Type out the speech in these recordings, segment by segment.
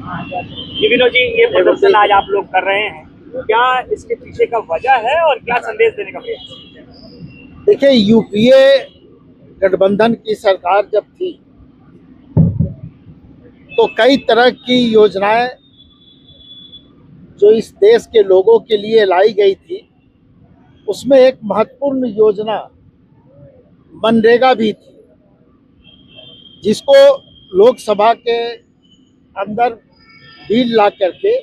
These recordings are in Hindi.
जी विनोद जी, ये प्रदर्शन आज आप लोग कर रहे हैं, क्या इसके पीछे का वजह है और क्या संदेश देने का प्रयास? देखिए, यूपीए गठबंधन की सरकार जब थी तो कई तरह की योजनाएं जो इस देश के लोगों के लिए लाई गई थी, उसमें एक महत्वपूर्ण योजना मनरेगा भी थी, जिसको लोकसभा के अंदर बिल ला करके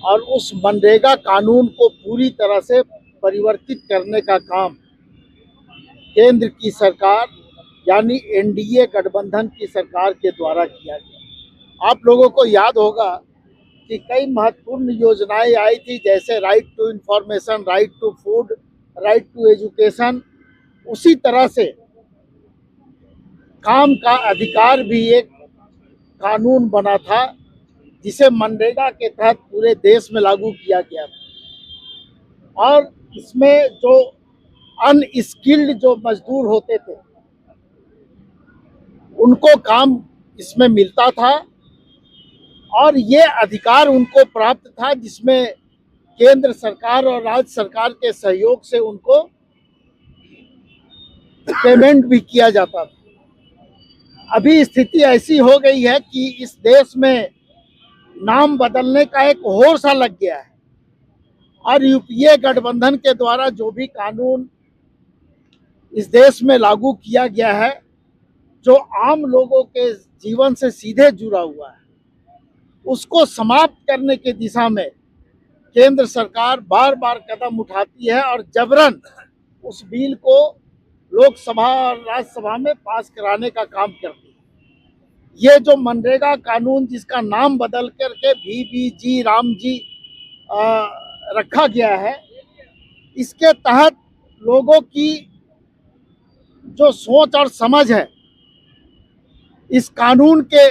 और उस मनरेगा कानून को पूरी तरह से परिवर्तित करने का काम केंद्र की सरकार यानी एनडीए गठबंधन की सरकार के द्वारा किया गया। आप लोगों को याद होगा कि कई महत्वपूर्ण योजनाएं आई थी, जैसे right to information, right to food, right to education. उसी तरह से काम का अधिकार भी एक कानून बना था, जिसे मनरेगा के तहत पूरे देश में लागू किया गया था। और इसमें जो अनस्किल्ड जो मजदूर होते थे, उनको काम इसमें मिलता था और ये अधिकार उनको प्राप्त था, जिसमें केंद्र सरकार और राज्य सरकार के सहयोग से उनको पेमेंट भी किया जाता था। अभी स्थिति ऐसी हो गई है कि इस देश में नाम बदलने का एक होड़ सा लग गया है और यूपीए गठबंधन के द्वारा जो भी कानून इस देश में लागू किया गया है, जो आम लोगों के जीवन से सीधे जुड़ा हुआ है, उसको समाप्त करने की दिशा में केंद्र सरकार बार बार कदम उठाती है और जबरन उस बिल को लोकसभा और राज्यसभा में पास कराने का काम करती है। ये जो मनरेगा कानून, जिसका नाम बदल करके VBG रामजी रखा गया है, इसके तहत लोगों की जो सोच और समझ है इस कानून के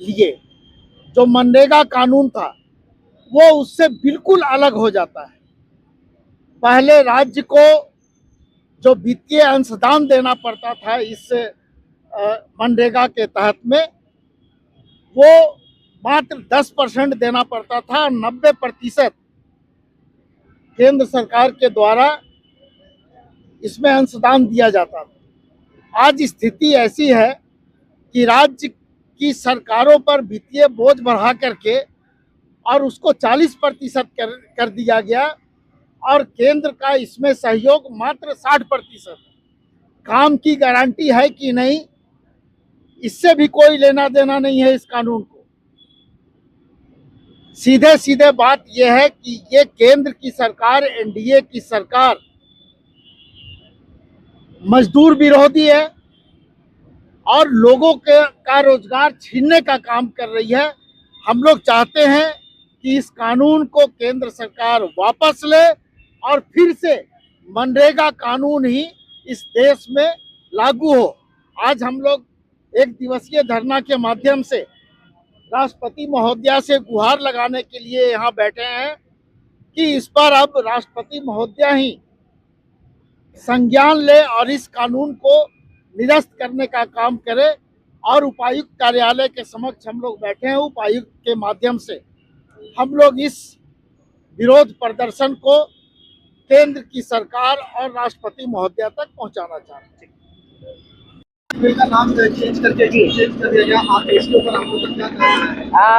लिए, जो मनरेगा कानून था वो उससे बिल्कुल अलग हो जाता है। पहले राज्य को जो वित्तीय अंशदान देना पड़ता था इस मनरेगा के तहत में, वो मात्र 10% देना पड़ता था और 90% केंद्र सरकार के द्वारा इसमें अंशदान दिया जाता था। आज स्थिति ऐसी है कि राज्य की सरकारों पर वित्तीय बोझ बढ़ा करके और उसको 40% कर दिया गया और केंद्र का इसमें सहयोग मात्र 60%। काम की गारंटी है कि नहीं, इससे भी कोई लेना देना नहीं है इस कानून को। सीधे सीधे बात यह है कि ये केंद्र की सरकार, एनडीए की सरकार मजदूर विरोधी है और लोगों के का रोजगार छीनने का काम कर रही है। हम लोग चाहते हैं कि इस कानून को केंद्र सरकार वापस ले और फिर से मनरेगा कानून ही इस देश में लागू हो। आज हम लोग एक दिवसीय धरना के माध्यम से राष्ट्रपति महोदया से गुहार लगाने के लिए यहाँ बैठे हैं कि इस पर अब राष्ट्रपति महोदया ही संज्ञान ले और इस कानून को निरस्त करने का काम करे। और उपायुक्त कार्यालय के समक्ष हम लोग बैठे हैं। उपायुक्त के माध्यम से हम लोग इस विरोध प्रदर्शन को केंद्र की सरकार और राष्ट्रपति महोदया तक पहुंचाना चाहते हैं। बिल का नाम चेंज कर दिया गया, इसके ऊपर आप लोग क्या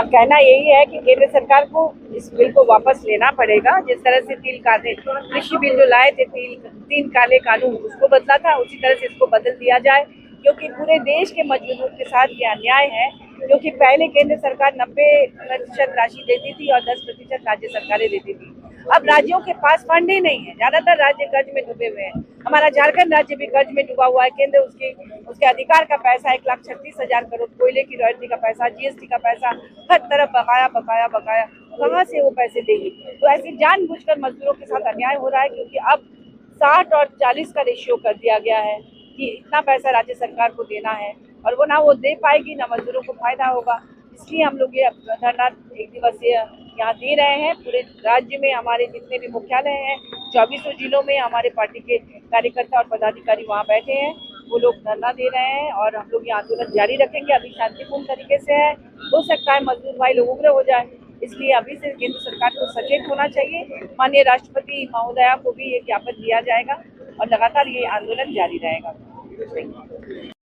कहना यही है कि केंद्र सरकार को इस बिल को वापस लेना पड़ेगा। जिस तरह से तीन काले कृषि बिल जो लाए थे, तीन काले कानून, उसको बदला था, उसी तरह से इसको बदल दिया जाए, क्योंकि पूरे देश के मजदूरों के साथ ये अन्याय है। क्योंकि पहले केंद्र सरकार 90% राशि देती थी और 10% राज्य सरकारें देती थी। अब राज्यों के पास फंड ही नहीं है, ज्यादातर राज्य कर्ज में डूबे हुए हैं। हमारा झारखंड राज्य भी कर्ज में डूबा हुआ है। केंद्र उसके अधिकार का पैसा 1,36,000 करोड़, कोयले की रॉयल्टी का पैसा, GST का पैसा, हर तरफ बकाया बकाया बकाया, कहाँ से वो पैसे देगी? तो ऐसे जानबूझकर मजदूरों के साथ अन्याय हो रहा है, क्योंकि अब 60 और 40 का रेशियो कर दिया गया है कि इतना पैसा राज्य सरकार को देना है और वो ना वो दे पाएगी, ना मजदूरों को फायदा होगा। इसलिए हम लोग ये धरना एक दिवसीय यहाँ दे रहे हैं। पूरे राज्य में हमारे जितने भी मुख्यालय हैं, 2400 जिलों में हमारे पार्टी के कार्यकर्ता और पदाधिकारी वहाँ बैठे हैं। वो लोग धरना दे रहे हैं और हम लोग ये आंदोलन जारी रखेंगे। अभी शांतिपूर्ण तरीके से है, हो सकता है मजदूर भाई लोग उग्र हो जाए। इसलिए अभी से केंद्र सरकार को सचेत होना चाहिए। माननीय राष्ट्रपति महोदया को भी ये ज्ञापन दिया जाएगा और लगातार ये आंदोलन जारी रहेगा।